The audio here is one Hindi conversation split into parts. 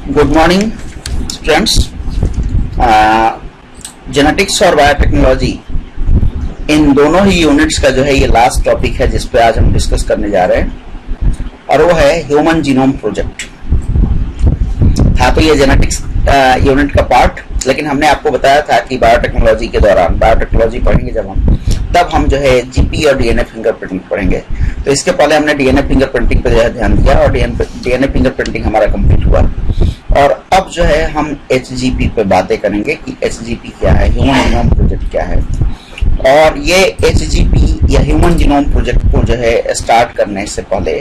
Good morning students. जेनेटिक्स और बायोटेक्नोलॉजी इन दोनों ही यूनिट्स का जो है ये लास्ट टॉपिक है जिस पे आज हम डिस्कस करने जा रहे हैं और वो है ह्यूमन जीनोम प्रोजेक्ट। था तो ये जेनेटिक्स यूनिट का पार्ट, लेकिन हमने आपको बताया था कि बायोटेक्नोलॉजी के दौरान बायोटेक्नोलॉजी पढ़ेंगे जब हम, तब हम जो है जीपी और डीएनए फिंगरप्रिंटिंग पढ़ेंगे। तो इसके पहले हमने डीएनए फिंगरप्रिंटिंग पर जो है ध्यान दिया और डीएनए फिंगरप्रिंटिंग हमारा कंप्लीट हुआ। और अब जो है हम एचजीपी पे बातें करेंगे कि एचजीपी क्या है, ह्यूमन जीनोम प्रोजेक्ट क्या है। और ये एचजीपी या ह्यूमन जीनोम प्रोजेक्ट को जो है स्टार्ट करने से पहले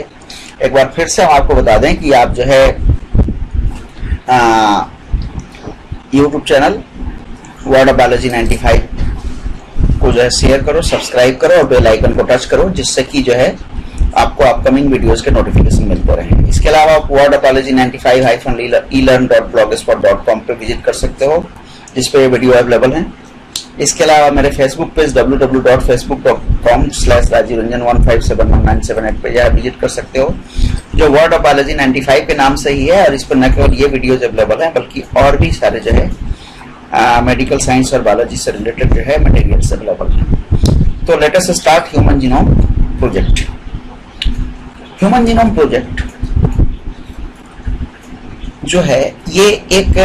एक बार फिर से हम आपको बता दें कि आप जो है YouTube channel word of biology 95 को जो है शेयर करो, सब्सक्राइब करो और बेल आइकन को टच करो, जिससे कि जो है आपको अपकमिंग वीडियोस के नोटिफिकेशन मिलते रहे। इसके अलावा आप वर्ड ऑफ बायोलॉजी 95-elearn.blogspot.com पे विजिट कर सकते हो, जिस पे ये वीडियो अवेलेबल है। इसके अलावा मेरे फेसबुक पेज www.facebook.com/rajiv-ranjan15711978 पे जो है विजिट कर सकते हो, जो वर्ड ऑफ बायोलॉजी 95 के नाम से ही है। और इस पर न केवल ये वीडियोज अवेलेबल है बल्कि और भी सारे जो है मेडिकल साइंस और बायोलॉजी से रिलेटेड जो है मटेरियल्स अवेलेबल है। तो let us start human genome project. Human genome project जो है ये एक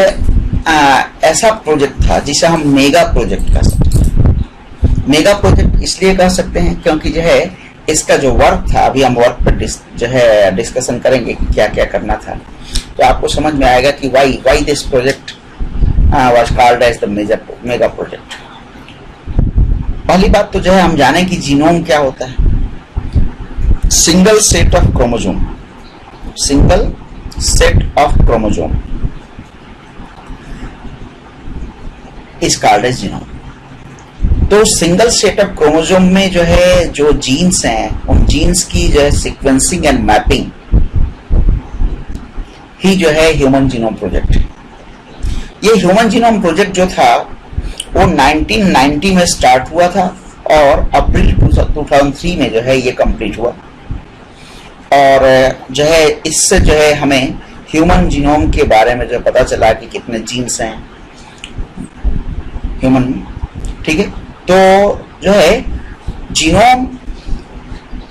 ऐसा प्रोजेक्ट था जिसे हम मेगा प्रोजेक्ट कह सकते हैं। मेगा प्रोजेक्ट इसलिए कह सकते हैं क्योंकि जो है इसका जो वर्क था, अभी हम वर्क पर जो है डिस्कशन करेंगे कि क्या क्या करना था, तो आपको समझ में आएगा कि why this project was called as the mega project. पहली बात तो जो है हम जाने कि जीनोम क्या होता है। Single set of chromosome, single set of chromosome is called as genome. तो सिंगल सेट ऑफ क्रोमोसोम में जो है जो जीन्स हैं, उन जीन्स की जो है सीक्वेंसिंग एंड मैपिंग ही जो है ह्यूमन जीनोम प्रोजेक्ट। ये ह्यूमन जीनोम प्रोजेक्ट जो था वो 1990 में स्टार्ट हुआ था और अप्रैल 2003 में जो है ये कंप्लीट हुआ। और जो है इससे जो है हमें ह्यूमन जीनोम के बारे में जो पता चला कि कितने जीन्स हैं ह्यूमन, ठीक है। तो जो है जीनोम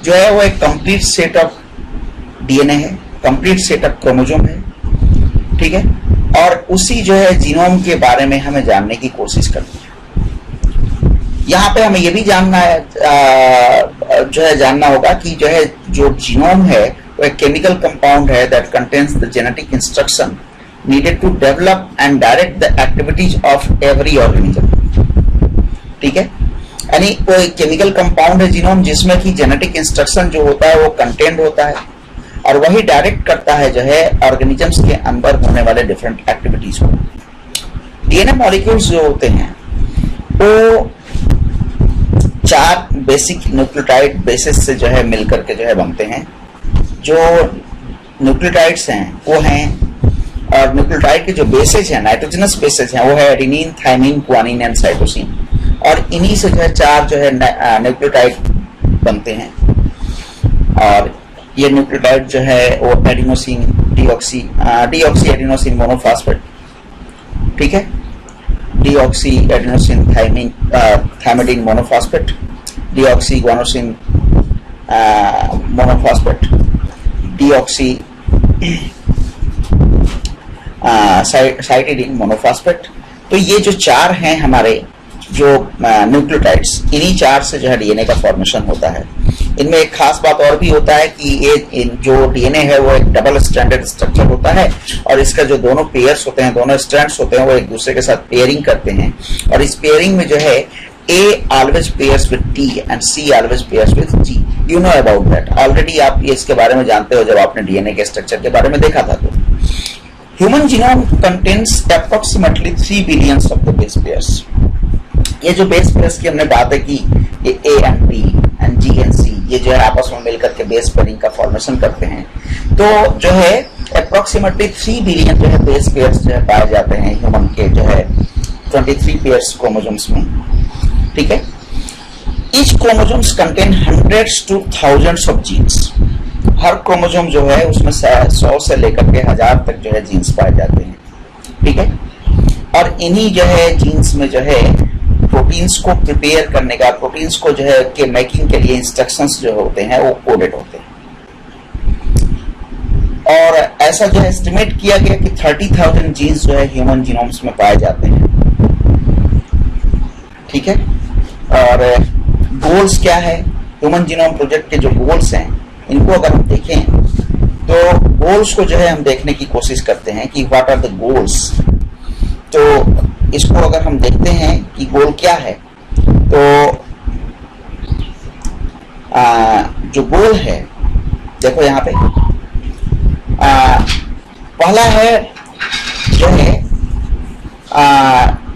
जो है वो एक कंप्लीट सेट ऑफ डीएनए है, कंप्लीट सेट ऑफ क्रोमोसोम है, ठीक है। और उसी जो है जीनोम के बारे में हमें जानने की कोशिश करनी है। यहाँ पे हमें ये भी जानना है जो है जानना होगा कि जो है जो जीनोम है वो एक केमिकल कंपाउंड है that contains the genetic instruction needed to develop and direct the activities of every organism, ठीक है। यानी वो एक केमिकल कंपाउंड है जीनोम जिसमें कि जेनेटिक इंस्ट्रक्शन जो होता है वो कंटेंट होता है और वही डायरेक्ट करता है जो है ऑर्गेनिजम्स के अंदर होने वाले डिफरेंट एक्टिविटीज को। डीएनए मॉलिक्यूल्स जो होते हैं वो 4 बेसिक न्यूक्लियोटाइड बेसिस से जो है मिलकर के जो है बनते हैं। जो न्यूक्लियोटाइड्स हैं वो हैं, और न्यूक्लियोटाइड के जो बेसिस हैं, नाइट्रोजनस बेसिस हैं, वो है adenine, thymine, guanine and cytosine. और इन्हीं से जो है 4 जो है न्यूक्लियोटाइड बनते हैं। और ये न्यूक्लियोटाइड जो है वो एडिनोसिन डीऑक्सी एडिनोसिन मोनोफॉस्फेट, ठीक है, deoxy adenosine thymidine monophosphate, deoxy guanosine monophosphate, deoxy cytidine monophosphate. तो ये जो 4 हैं हमारे जो न्यूक्लियोटाइड्स, इन्हीं 4 से जो है डीएनए का फॉर्मेशन होता है। इनमें एक खास बात और भी होता है कि ये जो डीएनए है वो एक डबल स्ट्रैंडेड स्ट्रक्चर होता है और इसका जो दोनों पेयर्स होते हैं, दोनों स्ट्रैंड्स होते हैं, वो एक दूसरे के साथ पेयरिंग करते हैं। और इस पेयरिंग में जो है A always pairs with T and C always pairs with G. You know about that, already आप ये इसके बारे में जानते हो जब आपने डीएनए के स्ट्रक्चर के बारे में देखा था। तो human genome contains approximately 3 billion of the base pairs. ये जो बेस पेयर्स की हमने बातें की, ये A and B and G and C, ये जो है आपस में मिलकर के बेस पेयरिंग का फॉर्मेशन करते हैं। तो जो है अप्रोक्सीमेटली 3 बिलियन जो है बेस पेयर्स जो है पाए जाते हैं ह्यूमन के जो है 23 पेयर्स क्रोमोसोम्स में, ठीक है। Each chromosomes contain hundreds to thousands of genes. Her chromosome जो है उसमें 100 से लेकर के 1000 तक जो है जीन्स पाए जाते हैं, ठीक है। और इन्हीं जो है जीन्स में जो है प्रोटीन्स को प्रिपेयर करने का, प्रोटीन्स को जो है के मेकिंग के लिए इंस्ट्रक्शंस जो होते हैं वो कोडेड होते हैं। और ऐसा जो है एस्टिमेट किया गया कि 30,000 जीन्स जो है ह्यूमन जीनोम्स में पाए जाते हैं, ठीक है। और गोल्स क्या है, ह्यूमन जीनोम प्रोजेक्ट के जो गोल्स हैं इनको अगर हम देखें तो गोल्स को जो है हम देखने की कोशिश करते हैं कि व्हाट आर द गोल्स। तो इसको अगर हम देखते हैं कि गोल क्या है, तो जो गोल है देखो यहाँ पे पहला है जो है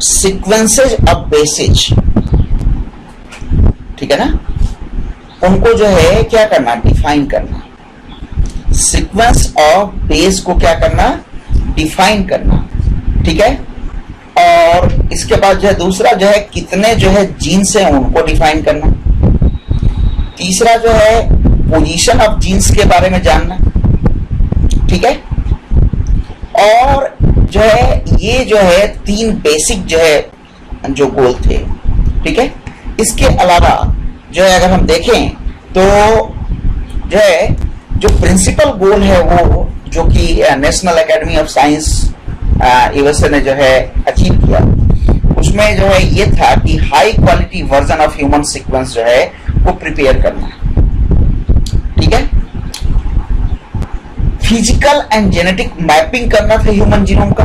सीक्वेंसेज ऑफ बेसेज, ठीक है ना, उनको जो है क्या करना, डिफाइन करना। सीक्वेंस ऑफ बेस को क्या करना, डिफाइन करना, ठीक है। और इसके बाद जो है दूसरा जो है कितने जो है जीन्स हैं उनको डिफाइन करना। तीसरा जो है पोजीशन ऑफ जीन्स के बारे में जानना, ठीक है। और जो है ये जो है 3 बेसिक जो है जो गोल थे, ठीक है। इसके अलावा जो है अगर हम देखें तो जो है जो प्रिंसिपल गोल है वो जो कि national academy of science USA ने जो है अचीव किया, उसमें जो है ये था कि high quality version of human sequence जो है वो प्रिपेयर करना, ठीक है। फिजिकल एंड जेनेटिक मैपिंग करना था ह्यूमन जीनोम का।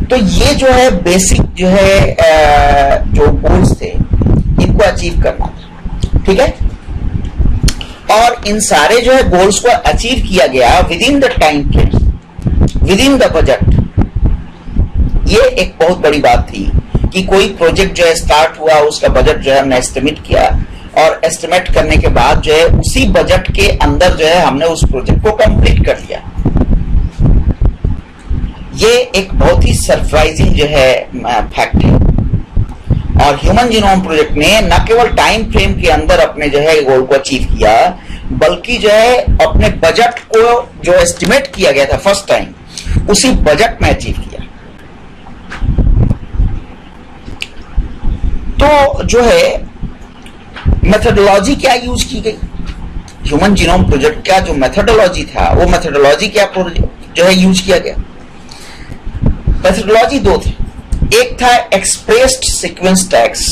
तो ये जो है बेसिक जो है जो गोल्स थे इनको अचीव करना था, ठीक है। और इन सारे जो है गोल्स को अचीव किया गया with in the time frame, with in the budget. ये एक बहुत बड़ी बात थी कि कोई प्रोजेक्ट जो है स्टार्ट हुआ, उसका बजट जो है हमने एस्टिमेट किया और एस्टिमेट करने के बाद जो है उसी बजट के अंदर जो है हमने उस प्रोजेक्ट को कंप्लीट कर लिया। ये एक बहुत ही सरप्राइजिंग जो है फैक्ट है। और ह्यूमन जीनोम प्रोजेक्ट ने न केवल टाइम फ्रेम के अंदर अपने जो है गोल को अचीव किया, बल्कि जो है अपने बजट को जो एस्टिमेट किया गया था फर्स्ट टाइम उसी बजट में अचीव किया। तो जो है मेथोडोलॉजी क्या यूज की गई, ह्यूमन जीनोम प्रोजेक्ट का जो मेथोडोलॉजी था वो मेथोडोलॉजी क्या जो है यूज किया गया। मेथोडोलॉजी 2 थे, एक था एक्सप्रेस्ड सीक्वेंस टैग्स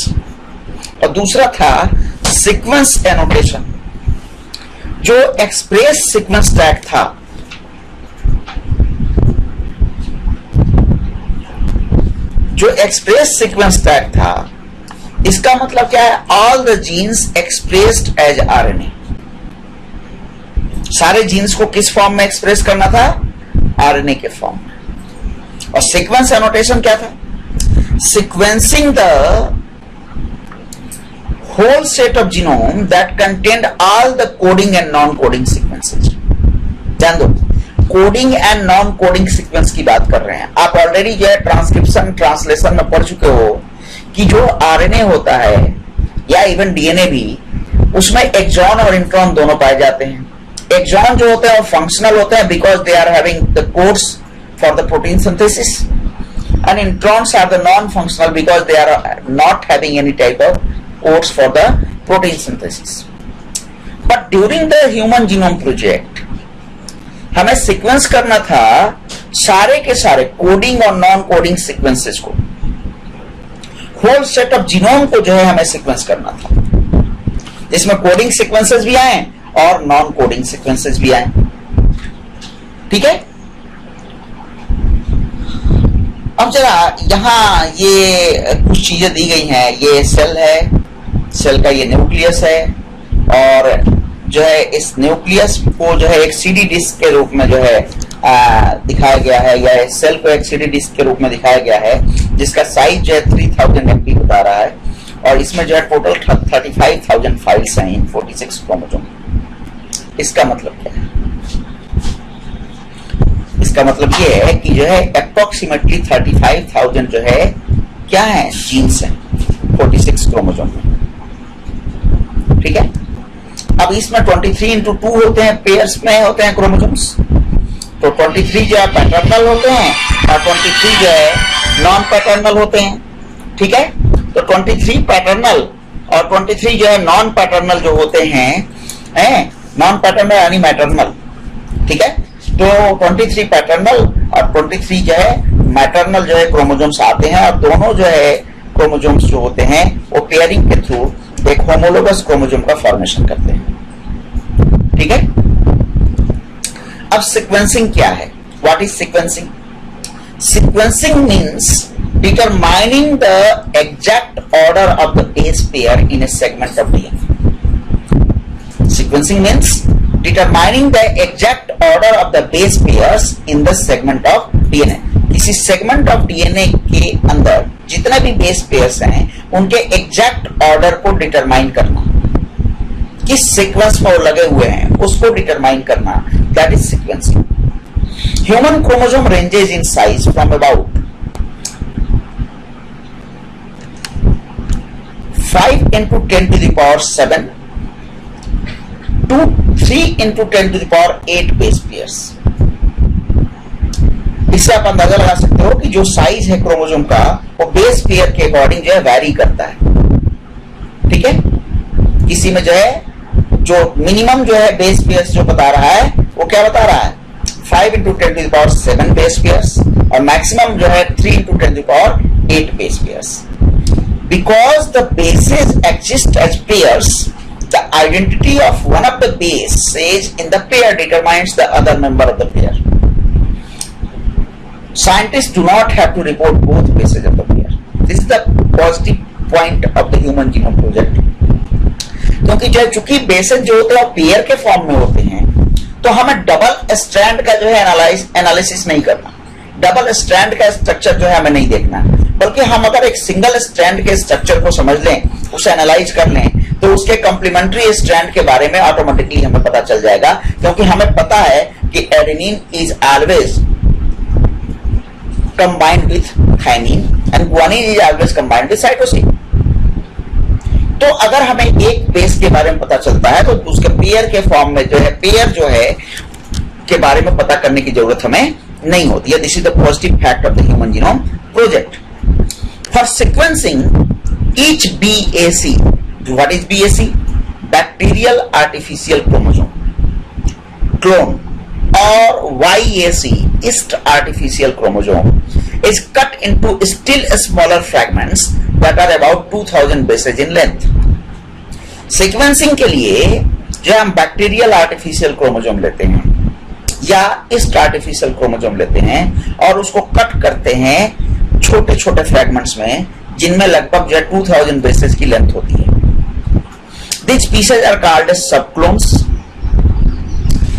और दूसरा था सीक्वेंस एनोटेशन। जो एक्सप्रेस सीक्वेंस टैग था इसका मतलब क्या है, all the genes expressed as RNA. सारे जीन्स को किस फॉर्म में एक्सप्रेस करना था, आरएनए के फॉर्म में। और सीक्वेंस एनोटेशन क्या था, sequencing the whole set of genome that contained all the coding and non-coding sequences। ध्यान दो, coding and non coding sequence की बात कर रहे हैं। आप ऑलरेडी जो है ट्रांसक्रिप्शन ट्रांसलेशन में पढ़ चुके हो कि जो आरएनए होता है या इवन डीएनए भी, उसमें एक्सॉन और इंट्रॉन दोनों पाए जाते हैं। एक्सॉन जो होते हैं वो फंक्शनल होते हैं because they are having the codes for the protein synthesis, and introns are the non-functional because they are not having any type of codes for the protein synthesis. But during the human genome project हमें सीक्वेंस करना था सारे के सारे कोडिंग और नॉन कोडिंग सीक्वेंसेस को, होल सेट ऑफ जीनोम को जो है हमें सीक्वेंस करना था, जिसमें कोडिंग सीक्वेंसेस भी आए और नॉन कोडिंग सीक्वेंसेस भी आए, ठीक है। अब जरा यहाँ ये कुछ चीजें दी गई हैं। ये सेल है, सेल का ये न्यूक्लियस है और जो है इस न्यूक्लियस को जो है एक सीडी डिस्क के रूप में जो है दिखाया गया है, या सेल को एक सीडी डिस्क के रूप में दिखाया गया है जिसका साइज जो है 3000 MB बता रहा है। और इसमें जो है टोटल 35,000 फाइल्स हैं इन 46 क्रोमोसोम। इसका मतलब क्या है, इसका मतलब ये है कि जो है अप्रोक्सीमेटली 35,000 जो है क्या है, जीन्स हैं 46 क्रोमोसोम में, ठीक है। अब इसमें 23 इंटू 2 होते हैं, पेयर्स में होते हैं क्रोमोसोम्स, तो 23 जो है पैटर्नल होते हैं और 23 जो है नॉन पैटर्नल होते हैं। ठीक है, तो 23 पैटर्नल और 23 जो है नॉन पैटर्नल जो होते हैं, नॉन पैटर्नल यानी मैटरनल। ठीक है, तो 23 पैटर्नल और 23 जो है मैटरनल जो है क्रोमोसोम्स आते हैं, और दोनों जो है क्रोमोसोम्स जो होते हैं वो पेयरिंग के थ्रू एक होमोलोगस क्रोमोसोम का फॉर्मेशन करते हैं। ठीक है, अब सीक्वेंसिंग क्या है? What is sequencing? Sequencing means determining the exact order of the base pair in A segment of DNA. Sequencing means determining the exact order of the base pairs in the segment of DNA. किसी segment of DNA के अंदर जितने भी base pairs हैं उनके exact order को determine करना, किस sequence में वो लगे हुए हैं उसको determine करना, that is sequencing. Human chromosome ranges in size from about 5 into 10 to the power 7 to 3 into 10 to the power 8 base pairs. इससे आप अंदाजा लगा सकते हो कि जो साइज है क्रोमोसोम का वो बेस पेयर के अकॉर्डिंग जो है वैरी करता है। ठीक है, किसी में जो है जो मिनिमम जो है बेस पेयर्स जो बता रहा है वो क्या बता रहा है, 5 into 10 to the power 7 base pairs, और मैक्सिमम जो है 3 into 10 to the power 8 base pairs. Because the bases exist as pairs, the identity of one of the bases in the pair determines the other member of the pair. Scientists do not have to report both bases of the pair. This is the positive point of the Human Genome Project. क्योंकि जो चूंकि बेसेस जो होते हैं पेयर के फॉर्म में होते हैं, तो हमें डबल स्ट्रैंड का जो है एनालिसिस नहीं करना, डबल स्ट्रैंड का स्ट्रक्चर जो है हमें नहीं देखना, बल्कि हम अगर एक सिंगल स्ट्रैंड के स्ट्रक्चर को समझ लें, उसे एनालाइज कर लें, तो उसके कॉम्प्लीमेंट्री स्ट्रैंड के बारे में ऑटोमेटिकली हमें पता चल जाएगा। क्योंकि हमें पता है कि adenine is always combined with thymine and guanine is always combined with cytosine. तो अगर हमें एक बेस के बारे में पता चलता है तो उसके पेयर के फॉर्म में जो है पेयर जो है के बारे में पता करने की जरूरत हमें नहीं होती है। This is the positive fact of the human genome project. For sequencing each BAC, what is BAC? Bacterial artificial chromosome, clone, or YAC, yeast artificial chromosome, is cut into still smaller fragments that are about 2000 bases in length. Sequencing के लिए जो हम बैक्टीरियल आर्टिफिशियल क्रोमोसोम लेते हैं या yeast artificial क्रोमोसोम लेते हैं और उसको कट करते हैं छोटे छोटे फ्रैगमेंट्स में, जिनमें लगभग जो 2000 बेसेस की लेंथ होती है। These pieces are called as subclones.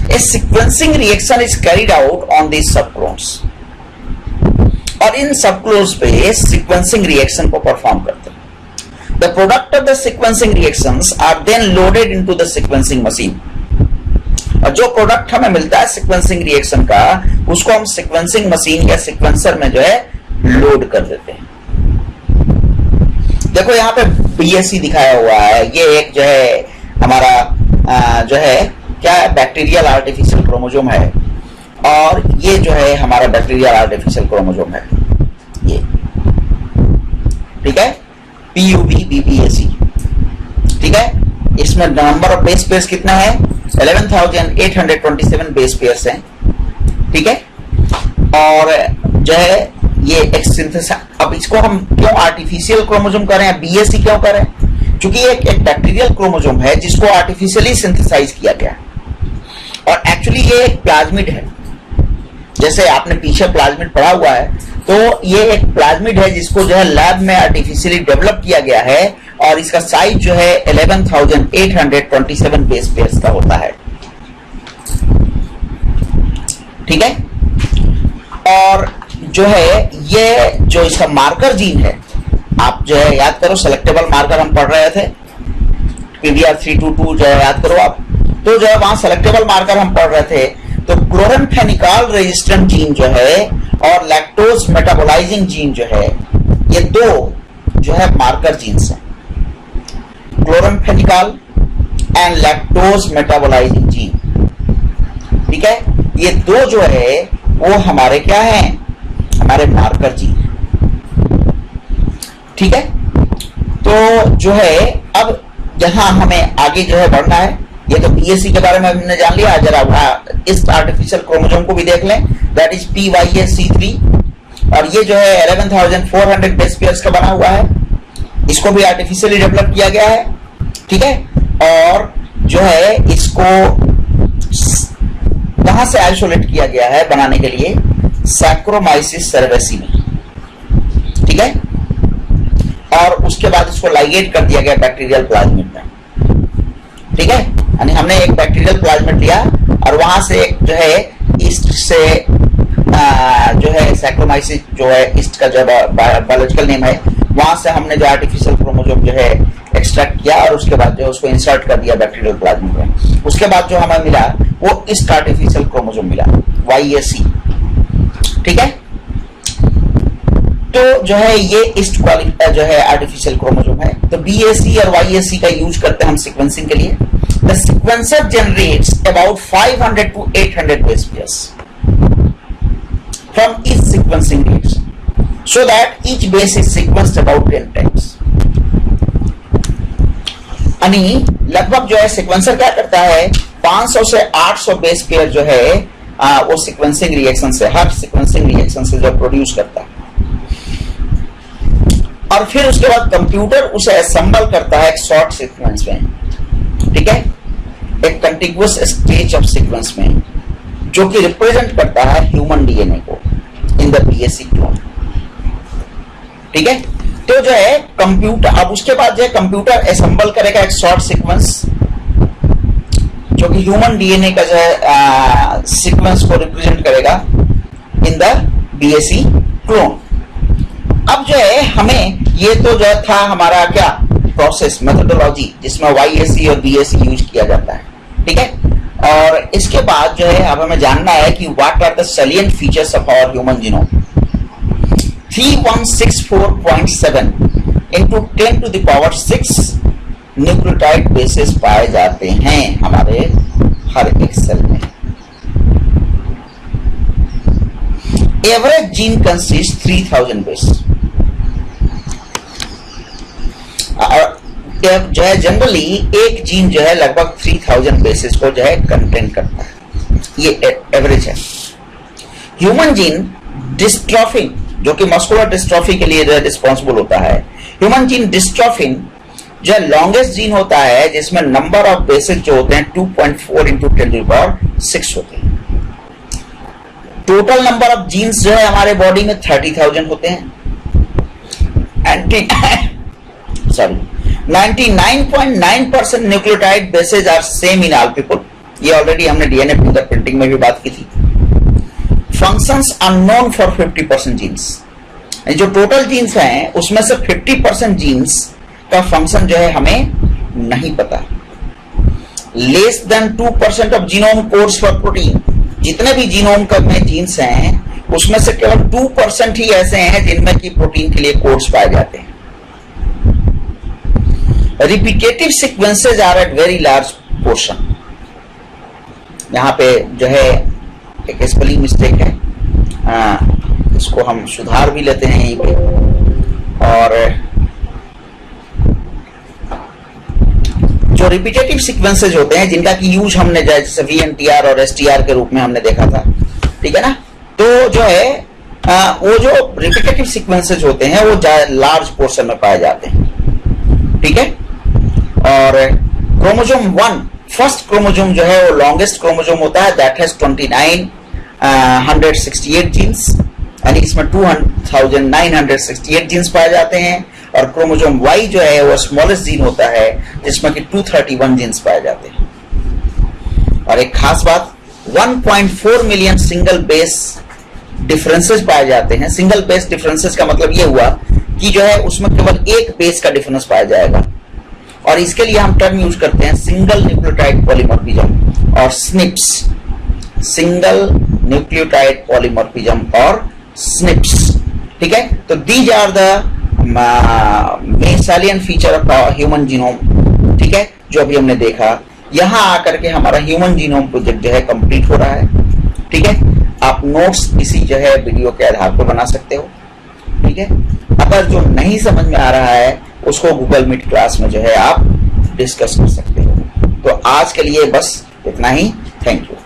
A sequencing reaction is carried out on these subclones. और इन subclones पे sequencing reaction को perform करते हैं। The product of the sequencing reactions are then loaded into the sequencing machine. और जो प्रोडक्ट हमें मिलता है sequencing reaction का, उसको हम sequencing machine या sequencer में जो है लोड कर देते हैं। देखो यहाँ पे BAC दिखाया हुआ है, ये एक जो है हमारा जो है क्या है, बैक्टीरियल आर्टिफिशियल क्रोमोसोम है, और ये जो है हमारा बैक्टीरियल आर्टिफिशियल क्रोमोसोम है ये। ठीक है, PUB-BBAC। ठीक है, इसमें नंबर ऑफ बेस पेयर्स कितना है, 11,827 बेस पेयर्स हैं। ठीक है, और जो है ये एक सिंथेसाइज, अब इसको हम क्यों आर्टिफिशियल क्रोमोसोम करें, BAC क्यों करें, क्योंकि एक बैक्टीरियल क्रोमोसोम है जिसको आर्टिफिशियली सिंथेसाइज किया गया, और एक्चुअली ये एक प्लाज्मिड है। जैसे आपने पीछे प्लाज्मिड पढ़ा हुआ है, तो ये एक प्लाज्मिड है जिसको जो है लैब में आर्टिफिशियली डेवलप किया गया है, और इसका साइज जो है 11,827 बेस पेयर्स का होता है। ठीक है, और जो है ये जो इसका मार्कर जीन है, आप जो है याद करो, सेलेक्टेबल मार्कर हम पढ़ रहे थे, PBR322 जो है याद करो आप, तो जो है वहां सेलेक्टेबल मार्कर हम पढ़ रहे थे, तो क्लोरमफेनिकॉल रेजिस्टेंट जीन जो है और लैक्टोज मेटाबोलाइजिंग जीन जो है, ये दो जो है मार्कर जीन्स हैं। Chloramphenicol and lactose metabolising gene. ठीक है, ये दो जो है वो हमारे क्या हैं, हमारे मार्कर जीन। ठीक है, तो जो है अब यहां हमें आगे जो है बढ़ना है। ये तो बीएससी के बारे में हमने जान लिया, जरा इस आर्टिफिशियल क्रोमोसोम को भी देख लें, दैट इज PYAC3, और ये जो है 11,400 बेस पेयर्स का बना हुआ है, इसको भी आर्टिफिशियली डेवलप किया गया है। ठीक है, और जो है इसको कहां से आइसोलेट किया गया है बनाने के लिए, सैक्रोमाइसिस सर्वेसी में। ठीक है, और उसके बाद इसको लाइगेट कर दिया गया बैक्टीरियल प्लाज्मिड में। ठीक है, यानी हमने एक बैक्टीरियल प्लाज्मिड लिया और वहां से जो है ईस्ट से जो है सैक्रोमाइसिस जो है ईस्ट का जो बायोलॉजिकल नेम है, वहां से हमने जो आर्टिफिशियल क्रोमोसोम जो है एक्सट्रैक्ट किया और उसके बाद जो उसको इंसर्ट कर दिया बैक्टीरियल प्लाज्मिड में। उसके बाद जो हमें मिला वो ईस्ट आर्टिफिशियल क्रोमोसोम मिला, YAC। ठीक है, तो जो है ये ईस्ट जो है आर्टिफिशियल क्रोमोसोम है। तो BAC और YAC का यूज करते हैं हम सीक्वेंसिंग के लिए। The sequencer generates about 500 to 800 base pairs from each sequencing reaction, so that each base is sequenced about 10 times. यानी लगभग जो है सीक्वेंसर क्या करता है, 500 से 800 बेस पेयर जो है वो सीक्वेंसिंग रिएक्शन से, हर सीक्वेंसिंग रिएक्शन से जो प्रोड्यूस करता है, और फिर उसके बाद कंप्यूटर उसे असेंबल करता है एक शॉर्ट सीक्वेंस में। ठीक है, एक कंटिग्युअस स्टेज ऑफ सीक्वेंस में, जो कि रिप्रेजेंट करता है ह्यूमन डीएनए को इन द BAC क्लोन। ठीक है, तो जो है कंप्यूटर अब उसके बाद जो है कंप्यूटर असेंबल करेगा एक शॉर्ट सीक्वेंस जो कि ह्यूमन डीएनए का जो है सीक्वेंस को रिप्रेजेंट करेगा इन द BAC क्लोन। अब जो है हमें ये तो जो था हमारा क्या प्रोसेस मेथोडोलॉजी, जिसमें YAC और BAC यूज किया जाता है। ठीक है, और इसके बाद जो है अब हमें जानना है कि what are the salient features of our human genome. 3164.7 into 10 to the power 6 nucleotide bases पाए जाते हैं हमारे हर एक सेल में। एवरेज जीन कंसिस्ट 3000 बेस, जो है जनरली एक जीन जो है लगभग 3000 बेसिस को जो है कंटेन करता है, ये एवरेज है। ह्यूमन जीन डिस्ट्रोफिन, जो कि मस्कुलर डिस्ट्रॉफी के लिए जो है रिस्पॉन्सिबल होता है, ह्यूमन जीन डिस्ट्रोफिन जो लॉन्गेस्ट जीन होता है, जिसमें नंबर ऑफ बेसिस जो होते हैं 2.4 into 10⁶ होते हैं। टोटल नंबर ऑफ जीन्स जो है हमारे बॉडी में 30,000 होते हैं। 99.9% nucleotide bases are same in all people. ये ऑलरेडी हमने डीएनए फिंगरप्रिंटिंग में भी बात की थी। फंक्शंस अननोन फॉर 50% जीन्स, जो टोटल जीन्स हैं उसमें से 50% जीन्स का फंक्शन जो है हमें नहीं पता। Less than 2% of genome codes for protein, जितने भी जीनोम का में जीन्स हैं उसमें से केवल 2% ही ऐसे हैं जिनमें की प्रोटीन के लिए कोड्स पाए जाते हैं। Repetitive sequences are at very large portion. यहां पे जो है एक स्पेलिंग मिस्टेक है, इसको हम सुधार भी लेते हैं यहीं पे। और जो रिपीटेटिव सीक्वेंसेस होते हैं जिनका की यूज हमने जैसे VNTR और STR के रूप में हमने देखा था, ठीक है ना, तो जो है वो जो रिपीटेटिव सीक्वेंसेस होते हैं वो लार्ज पोर्शन में पाए जाते हैं। ठीक है, और क्रोमोसोम 1 फर्स्ट क्रोमोसोम जो है वो लॉन्गेस्ट क्रोमोसोम होता है, दैट हैज 2968 जीन्स, यानी इसमें 2968 जीन्स पाए जाते हैं। और क्रोमोसोम Y जो है वो स्मॉलेस्ट जीन होता है जिसमें कि 231 जीन्स पाए जाते हैं। और एक खास बात, 1.4 मिलियन सिंगल बेस डिफरेंसेस पाए जाते हैं। सिंगल बेस डिफरेंसेस का मतलब ये हुआ कि जो है उसमें केवल एक बेस का डिफरेंस पाया जाएगा, और इसके लिए हम टर्म यूज करते हैं सिंगल न्यूक्लियोटाइड पॉलीमॉर्फिज्म और SNPs, सिंगल न्यूक्लियोटाइड पॉलीमॉर्फिज्म और SNPs। ठीक है, तो these are the main salient feature of human genome. ठीक है, जो अभी हमने देखा यहाँ आकर के हमारा ह्यूमन जीनोम प्रोजेक्ट जो है कंप्लीट हो रहा है। ठीक है, आप नोट्स इसी जो है वीडियो के आधार पर बना सकते हो। ठीक है, अगर जो नहीं समझ में आ रहा है उसको गूगल मीट क्लास में जो है आप डिस्कस कर सकते हो। तो आज के लिए बस इतना ही। Thank you.